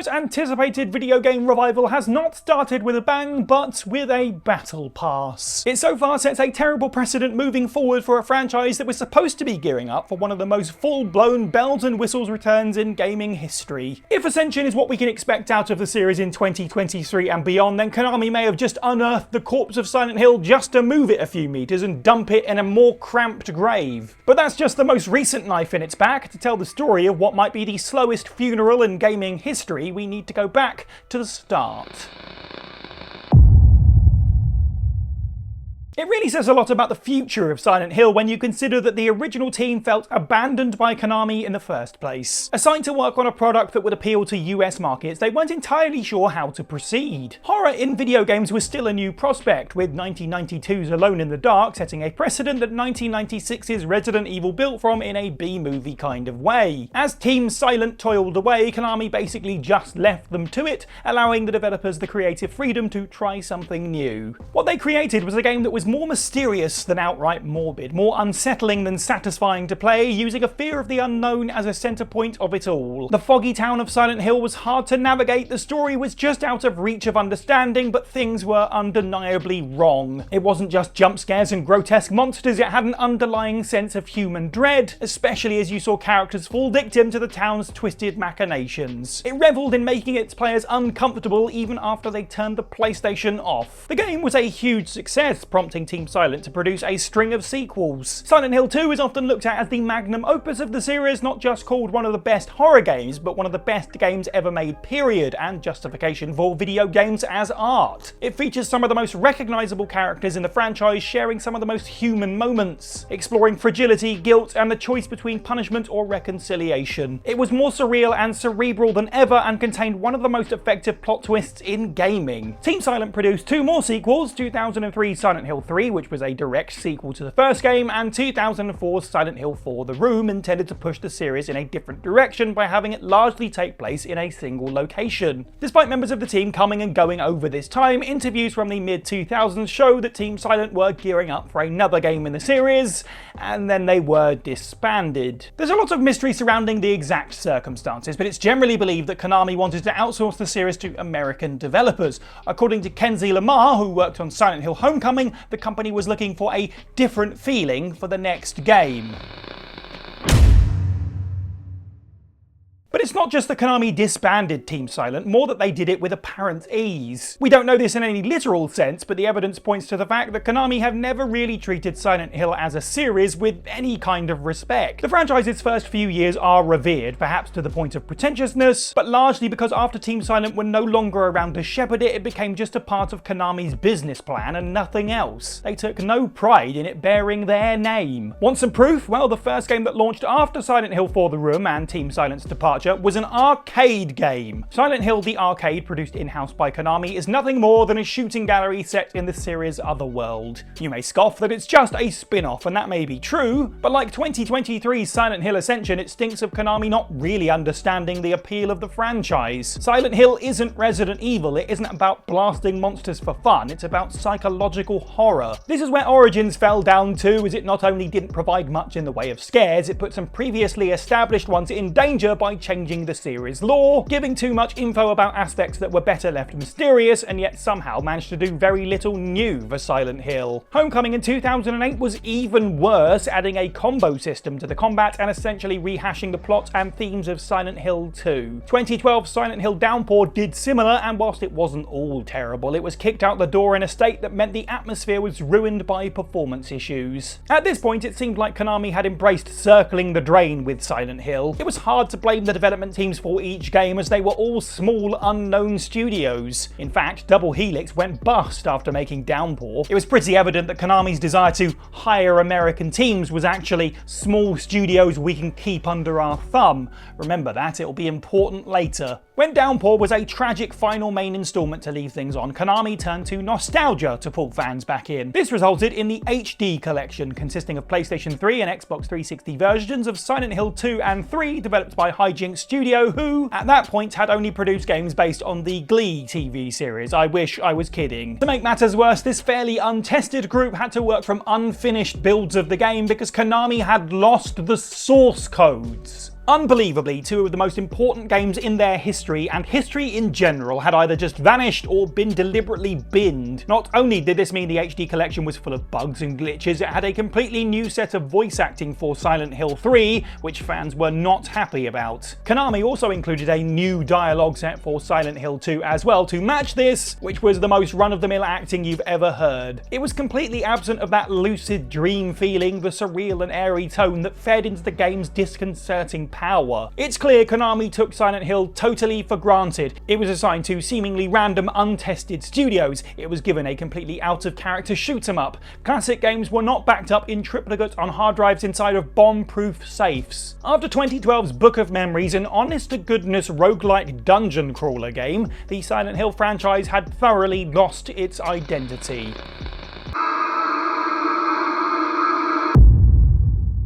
most anticipated video game revival has not started with a bang, but with a battle pass. It so far sets a terrible precedent moving forward for a franchise that was supposed to be gearing up for one of the most full-blown bells and whistles returns in gaming history. If Ascension is what we can expect out of the series in 2023 and beyond, then Konami may have just unearthed the corpse of Silent Hill just to move it a few meters and dump it in a more cramped grave. But that's just the most recent knife in its back. To tell the story of what might be the slowest funeral in gaming history, we need to go back to the start. It really says a lot about the future of Silent Hill when you consider that the original team felt abandoned by Konami in the first place. Assigned to work on a product that would appeal to US markets, they weren't entirely sure how to proceed. Horror in video games was still a new prospect, with 1992's Alone in the Dark setting a precedent that 1996's Resident Evil built from in a B-movie kind of way. As Team Silent toiled away, Konami basically just left them to it, allowing the developers the creative freedom to try something new. What they created was a game that was more mysterious than outright morbid, more unsettling than satisfying to play, using a fear of the unknown as a centre point of it all. The foggy town of Silent Hill was hard to navigate, the story was just out of reach of understanding, but things were undeniably wrong. It wasn't just jump scares and grotesque monsters, it had an underlying sense of human dread, especially as you saw characters fall victim to the town's twisted machinations. It revelled in making its players uncomfortable even after they turned the PlayStation off. The game was a huge success, prompting Team Silent to produce a string of sequels. Silent Hill 2 is often looked at as the magnum opus of the series, not just called one of the best horror games, but one of the best games ever made, period, and justification for video games as art. It features some of the most recognisable characters in the franchise, sharing some of the most human moments, exploring fragility, guilt, and the choice between punishment or reconciliation. It was more surreal and cerebral than ever, and contained one of the most effective plot twists in gaming. Team Silent produced two more sequels, 2003's Silent Hill 3, which was a direct sequel to the first game, and 2004's Silent Hill 4 The Room, intended to push the series in a different direction by having it largely take place in a single location. Despite members of the team coming and going over this time, interviews from the mid-2000s show that Team Silent were gearing up for another game in the series, and then they were disbanded. There's a lot of mystery surrounding the exact circumstances, but it's generally believed that Konami wanted to outsource the series to American developers. According to Kenzie Lamar, who worked on Silent Hill Homecoming, the company was looking for a different feeling for the next game. But it's not just that Konami disbanded Team Silent, more that they did it with apparent ease. We don't know this in any literal sense, but the evidence points to the fact that Konami have never really treated Silent Hill as a series with any kind of respect. The franchise's first few years are revered, perhaps to the point of pretentiousness, but largely because after Team Silent were no longer around to shepherd it, it became just a part of Konami's business plan and nothing else. They took no pride in it bearing their name. Want some proof? Well, the first game that launched after Silent Hill 4 The Room and Team Silent's departure was an arcade game. Silent Hill the Arcade, produced in-house by Konami, is nothing more than a shooting gallery set in the series' Otherworld. You may scoff that it's just a spin-off, and that may be true, but like 2023's Silent Hill Ascension, it stinks of Konami not really understanding the appeal of the franchise. Silent Hill isn't Resident Evil, it isn't about blasting monsters for fun, it's about psychological horror. This is where Origins fell down too, as it not only didn't provide much in the way of scares, it put some previously established ones in danger by changing the series lore, giving too much info about aspects that were better left mysterious, and yet somehow managed to do very little new for Silent Hill. Homecoming in 2008 was even worse, adding a combo system to the combat and essentially rehashing the plot and themes of Silent Hill 2. 2012's Silent Hill Downpour did similar, and whilst it wasn't all terrible, it was kicked out the door in a state that meant the atmosphere was ruined by performance issues. At this point, it seemed like Konami had embraced circling the drain with Silent Hill. It was hard to blame the development teams for each game, as they were all small, unknown studios. In fact, Double Helix went bust after making Downpour. It was pretty evident that Konami's desire to hire American teams was actually small studios we can keep under our thumb. Remember that, it'll be important later. When Downpour was a tragic final main installment to leave things on, Konami turned to nostalgia to pull fans back in. This resulted in the HD collection, consisting of PlayStation 3 and Xbox 360 versions of Silent Hill 2 and 3, developed by Hijinks Studio, who, at that point, had only produced games based on the Glee TV series. I wish I was kidding. To make matters worse, this fairly untested group had to work from unfinished builds of the game because Konami had lost the source codes. Unbelievably, two of the most important games in their history, and history in general, had either just vanished or been deliberately binned. Not only did this mean the HD collection was full of bugs and glitches, it had a completely new set of voice acting for Silent Hill 3, which fans were not happy about. Konami also included a new dialogue set for Silent Hill 2 as well to match this, which was the most run-of-the-mill acting you've ever heard. It was completely absent of that lucid dream feeling, the surreal and airy tone that fed into the game's disconcerting power. It's clear Konami took Silent Hill totally for granted. It was assigned to seemingly random, untested studios. It was given a completely out-of-character shoot-'em-up. Classic games were not backed up in triplicate on hard drives inside of bomb-proof safes. After 2012's Book of Memories, an honest-to-goodness roguelike dungeon crawler game, the Silent Hill franchise had thoroughly lost its identity.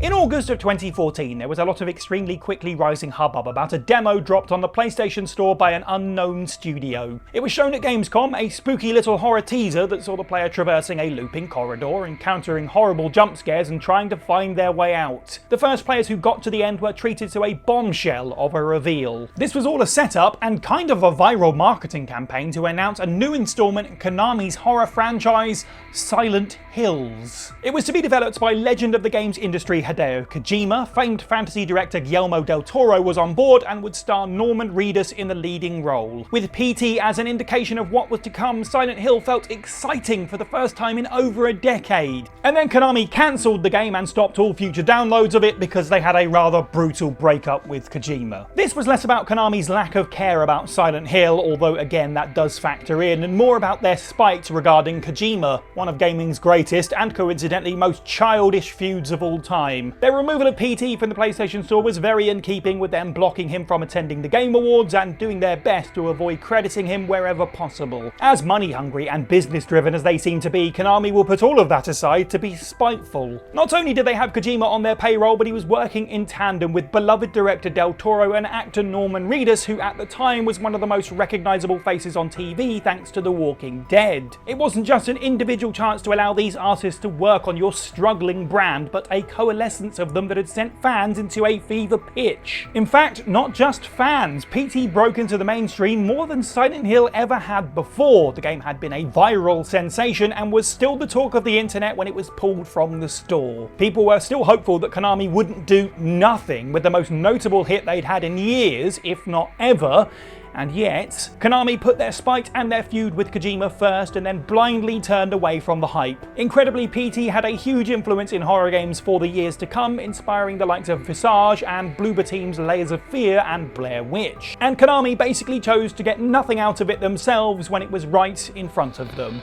In August of 2014, there was a lot of extremely quickly rising hubbub about a demo dropped on the PlayStation Store by an unknown studio. It was shown at Gamescom, a spooky little horror teaser that saw the player traversing a looping corridor, encountering horrible jump scares and trying to find their way out. The first players who got to the end were treated to a bombshell of a reveal. This was all a setup and kind of a viral marketing campaign to announce a new installment in Konami's horror franchise, Silent Hills. It was to be developed by legend of the games industry Hideo Kojima. Famed fantasy director Guillermo del Toro was on board and would star Norman Reedus in the leading role. With PT as an indication of what was to come, Silent Hill felt exciting for the first time in over a decade. And then Konami cancelled the game and stopped all future downloads of it because they had a rather brutal breakup with Kojima. This was less about Konami's lack of care about Silent Hill, although again that does factor in, and more about their spite regarding Kojima, one of gaming's greatest and coincidentally most childish feuds of all time. Their removal of PT from the PlayStation Store was very in keeping with them blocking him from attending the Game Awards and doing their best to avoid crediting him wherever possible. As money hungry and business driven as they seem to be, Konami will put all of that aside to be spiteful. Not only did they have Kojima on their payroll, but he was working in tandem with beloved director Del Toro and actor Norman Reedus, who at the time was one of the most recognisable faces on TV thanks to The Walking Dead. It wasn't just an individual chance to allow these artists to work on your struggling brand, but a coalescence of them that had sent fans into a fever pitch. In fact, not just fans. PT broke into the mainstream more than Silent Hill ever had before. The game had been a viral sensation and was still the talk of the internet when it was pulled from the store. People were still hopeful that Konami wouldn't do nothing with the most notable hit they'd had in years, if not ever. And yet, Konami put their spite and their feud with Kojima first and then blindly turned away from the hype. Incredibly, PT had a huge influence in horror games for the years to come, inspiring the likes of Visage and Bloober Team's Layers of Fear and Blair Witch. And Konami basically chose to get nothing out of it themselves when it was right in front of them.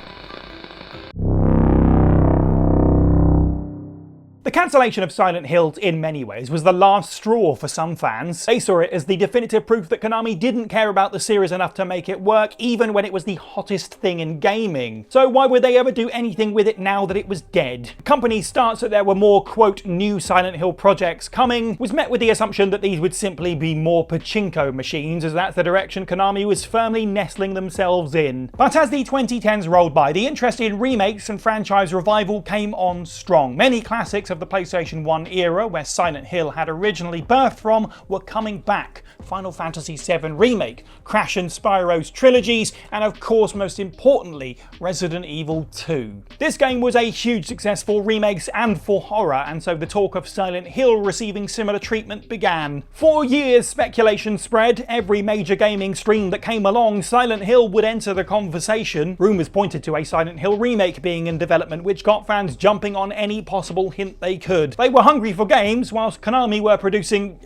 The cancellation of Silent Hill in many ways was the last straw for some fans. They saw it as the definitive proof that Konami didn't care about the series enough to make it work, even when it was the hottest thing in gaming. So why would they ever do anything with it now that it was dead? The company's stance that there were more, quote, new Silent Hill projects coming was met with the assumption that these would simply be more Pachinko machines, as that's the direction Konami was firmly nestling themselves in. But as the 2010s rolled by, the interest in remakes and franchise revival came on strong. Many classics of the PlayStation 1 era, where Silent Hill had originally birthed from, were coming back. Final Fantasy VII Remake, Crash and Spyro's trilogies, and of course most importantly, Resident Evil 2. This game was a huge success for remakes and for horror, and so the talk of Silent Hill receiving similar treatment began. For years speculation spread. Every major gaming stream that came along, Silent Hill would enter the conversation. Rumours pointed to a Silent Hill remake being in development, which got fans jumping on any possible hint they could. They were hungry for games, whilst Konami were producing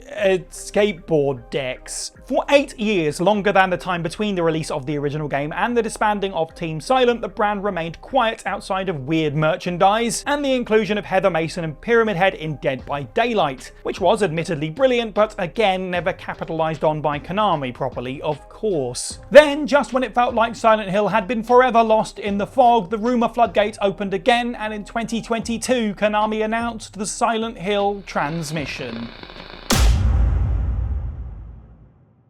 skateboard decks. For 8 years, longer than the time between the release of the original game and the disbanding of Team Silent, the brand remained quiet outside of weird merchandise and the inclusion of Heather Mason and Pyramid Head in Dead by Daylight, which was admittedly brilliant, but again never capitalised on by Konami properly, of course. Then, just when it felt like Silent Hill had been forever lost in the fog, the rumour floodgate opened again, and in 2022, Konami announced the Silent Hill transmission.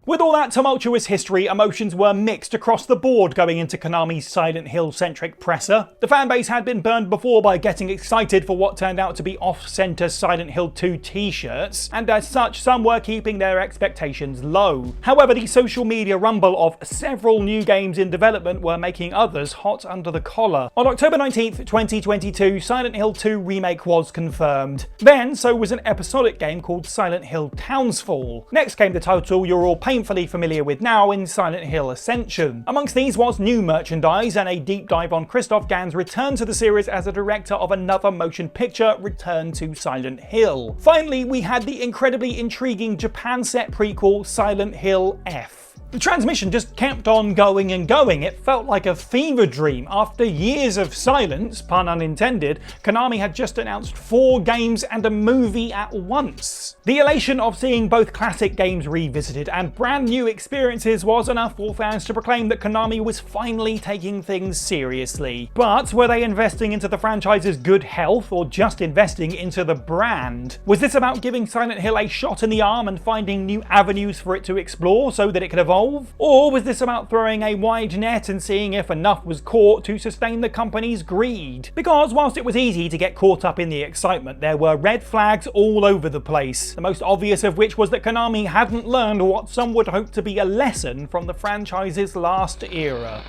With all that tumultuous history, emotions were mixed across the board going into Konami's Silent Hill-centric presser. The fanbase had been burned before by getting excited for what turned out to be off-center Silent Hill 2 t-shirts, and as such, some were keeping their expectations low. However, the social media rumble of several new games in development were making others hot under the collar. On October 19th, 2022, Silent Hill 2 Remake was confirmed. Then, so was an episodic game called Silent Hill Townsfall. Next came the title you're all painfully familiar with now in Silent Hill Ascension. Amongst these was new merchandise and a deep dive on Christoph Gans's return to the series as a director of another motion picture, Return to Silent Hill. Finally, we had the incredibly intriguing Japan-set prequel Silent Hill F. The transmission just kept on going and going. It felt like a fever dream. After years of silence, pun unintended, Konami had just announced 4 games and a movie at once. The elation of seeing both classic games revisited and brand new experiences was enough for fans to proclaim that Konami was finally taking things seriously. But were they investing into the franchise's good health or just investing into the brand? Was this about giving Silent Hill a shot in the arm and finding new avenues for it to explore so that it could evolve? Or was this about throwing a wide net and seeing if enough was caught to sustain the company's greed? Because whilst it was easy to get caught up in the excitement, there were red flags all over the place. The most obvious of which was that Konami hadn't learned what some would hope to be a lesson from the franchise's last era.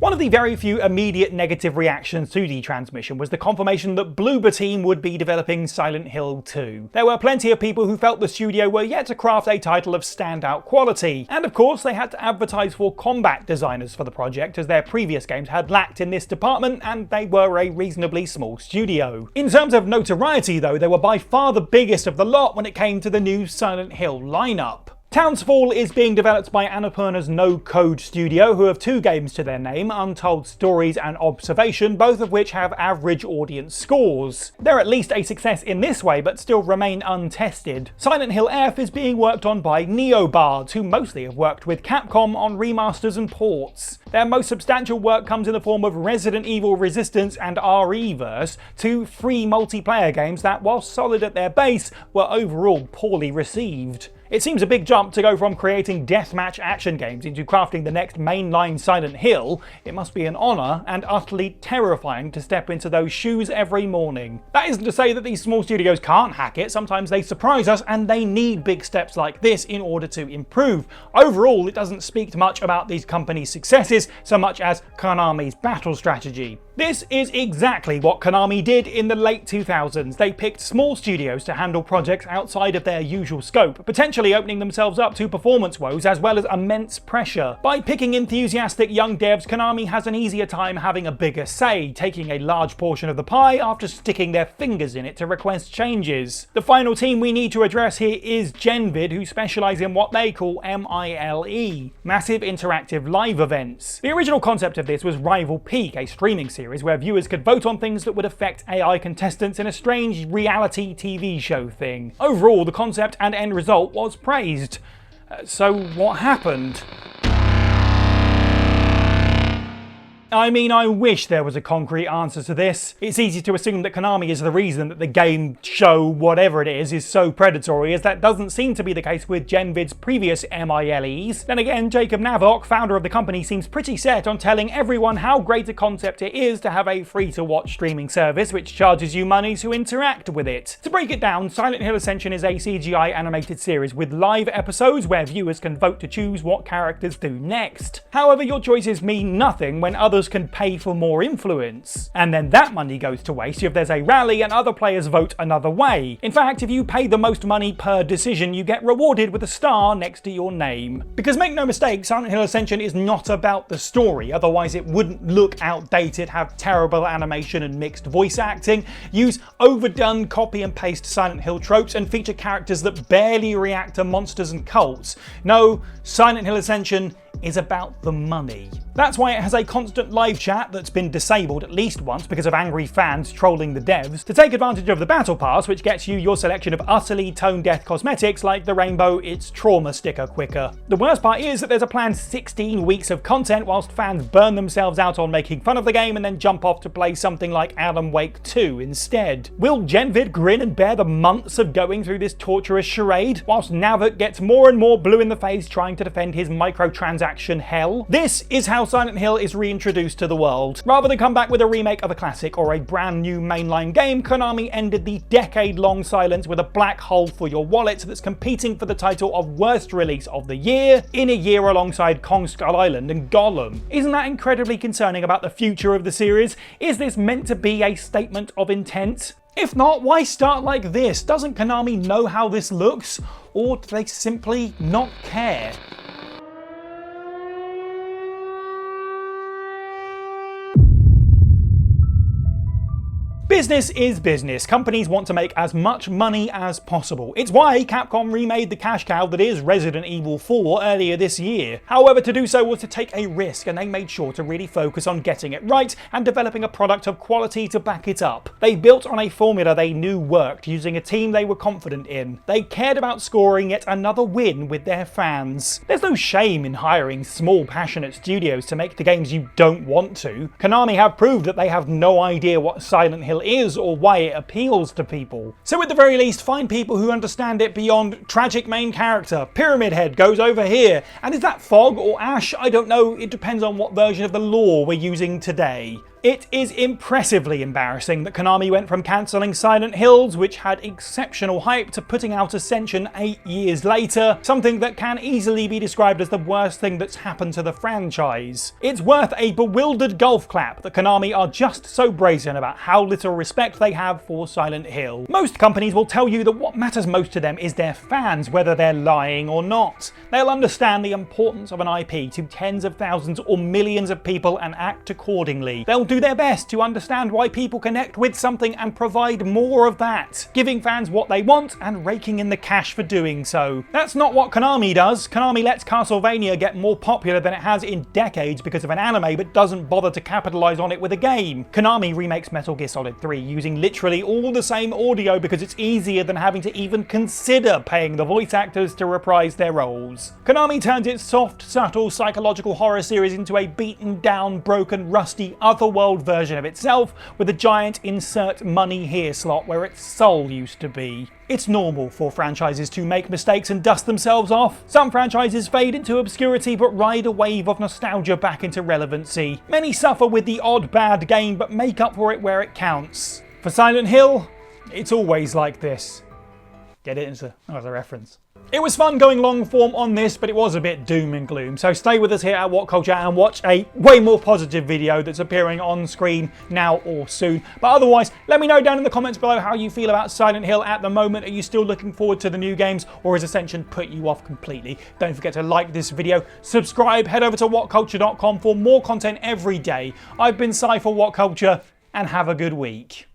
One of the very few immediate negative reactions to the transmission was the confirmation that Bloober Team would be developing Silent Hill 2. There were plenty of people who felt the studio were yet to craft a title of standout quality, and of course they had to advertise for combat designers for the project, as their previous games had lacked in this department and they were a reasonably small studio. In terms of notoriety though, they were by far the biggest of the lot when it came to the new Silent Hill lineup. Townsfall is being developed by Annapurna's No Code studio, who have 2 games to their name, Untold Stories and Observation, both of which have average audience scores. They're at least a success in this way, but still remain untested. Silent Hill F is being worked on by Neobards, who mostly have worked with Capcom on remasters and ports. Their most substantial work comes in the form of Resident Evil Resistance and RE-verse, 2 free multiplayer games that, while solid at their base, were overall poorly received. It seems a big jump to go from creating deathmatch action games into crafting the next mainline Silent Hill. It must be an honour and utterly terrifying to step into those shoes every morning. That isn't to say that these small studios can't hack it. Sometimes they surprise us and they need big steps like this in order to improve. Overall, it doesn't speak much about these companies' successes so much as Konami's battle strategy. This is exactly what Konami did in the late 2000s. They picked small studios to handle projects outside of their usual scope, potentially opening themselves up to performance woes as well as immense pressure. By picking enthusiastic young devs, Konami has an easier time having a bigger say, taking a large portion of the pie after sticking their fingers in it to request changes. The final team we need to address here is Genvid, who specialise in what they call MILE, Massive Interactive Live Events. The original concept of this was Rival Peak, a streaming series where viewers could vote on things that would affect AI contestants in a strange reality TV show thing. Overall, the concept and end result was praised. So what happened? I mean, I wish there was a concrete answer to this. It's easy to assume that Konami is the reason that the game, show, whatever it is so predatory, as that doesn't seem to be the case with Genvid's previous MILEs. Then again, Jacob Navok, founder of the company, seems pretty set on telling everyone how great a concept it is to have a free-to-watch streaming service which charges you money to interact with it. To break it down, Silent Hill Ascension is a CGI animated series with live episodes where viewers can vote to choose what characters do next. However, your choices mean nothing when others can pay for more influence. And then that money goes to waste if there's a rally and other players vote another way. In fact, if you pay the most money per decision, you get rewarded with a star next to your name. Because make no mistake, Silent Hill Ascension is not about the story, otherwise it wouldn't look outdated, have terrible animation and mixed voice acting, use overdone copy and paste Silent Hill tropes, and feature characters that barely react to monsters and cults. No, Silent Hill Ascension is about the money. That's why it has a constant live chat that's been disabled at least once because of angry fans trolling the devs, to take advantage of the Battle Pass, which gets you your selection of utterly tone-deaf cosmetics like the Rainbow It's Trauma sticker quicker. The worst part is that there's a planned 16 weeks of content whilst fans burn themselves out on making fun of the game and then jump off to play something like Alan Wake 2 instead. Will Genvid grin and bear the months of going through this torturous charade, whilst Navik gets more and more blue in the face trying to defend his microtransaction hell? This is how Silent Hill is reintroduced to the world. Rather than come back with a remake of a classic or a brand new mainline game, Konami ended the decade-long silence with a black hole for your wallet that's competing for the title of worst release of the year, in a year alongside Kong Skull Island and Gollum. Isn't that incredibly concerning about the future of the series? Is this meant to be a statement of intent? If not, why start like this? Doesn't Konami know how this looks? Or do they simply not care? Business is business. Companies want to make as much money as possible. It's why Capcom remade the cash cow that is Resident Evil 4 earlier this year. However, to do so was to take a risk, and they made sure to really focus on getting it right and developing a product of quality to back it up. They built on a formula they knew worked, using a team they were confident in. They cared about scoring yet another win with their fans. There's no shame in hiring small, passionate studios to make the games you don't want to. Konami have proved that they have no idea what Silent Hill is or why it appeals to people. So at the very least, find people who understand it beyond tragic main character, Pyramid Head goes over here, and is that Fog or Ash? I don't know, it depends on what version of the lore we're using today. It is impressively embarrassing that Konami went from cancelling Silent Hills, which had exceptional hype, to putting out Ascension 8 years later, something that can easily be described as the worst thing that's happened to the franchise. It's worth a bewildered golf clap that Konami are just so brazen about how little respect they have for Silent Hill. Most companies will tell you that what matters most to them is their fans, whether they're lying or not. They'll understand the importance of an IP to tens of thousands or millions of people and act accordingly. They'll do their best to understand why people connect with something and provide more of that, giving fans what they want and raking in the cash for doing so. That's not what Konami does. Konami lets Castlevania get more popular than it has in decades because of an anime, but doesn't bother to capitalize on it with a game. Konami remakes Metal Gear Solid 3 using literally all the same audio because it's easier than having to even consider paying the voice actors to reprise their roles. Konami turns its soft, subtle, psychological horror series into a beaten down, broken, rusty, otherworld version of itself with a giant insert money here slot where its soul used to be. It's normal for franchises to make mistakes and dust themselves off. Some franchises fade into obscurity but ride a wave of nostalgia back into relevancy. Many suffer with the odd bad game but make up for it where it counts. For Silent Hill, it's always like this. Get it as a reference. It was fun going long form on this, but it was a bit doom and gloom, so stay with us here at What Culture and watch a way more positive video that's appearing on screen now or soon. But otherwise, let me know down in the comments below how you feel about Silent Hill at the moment. Are you still looking forward to the new games, or has Ascension put you off completely? Don't forget to like this video, subscribe, head over to whatculture.com for more content every day. I've been Cy for What Culture, and have a good week.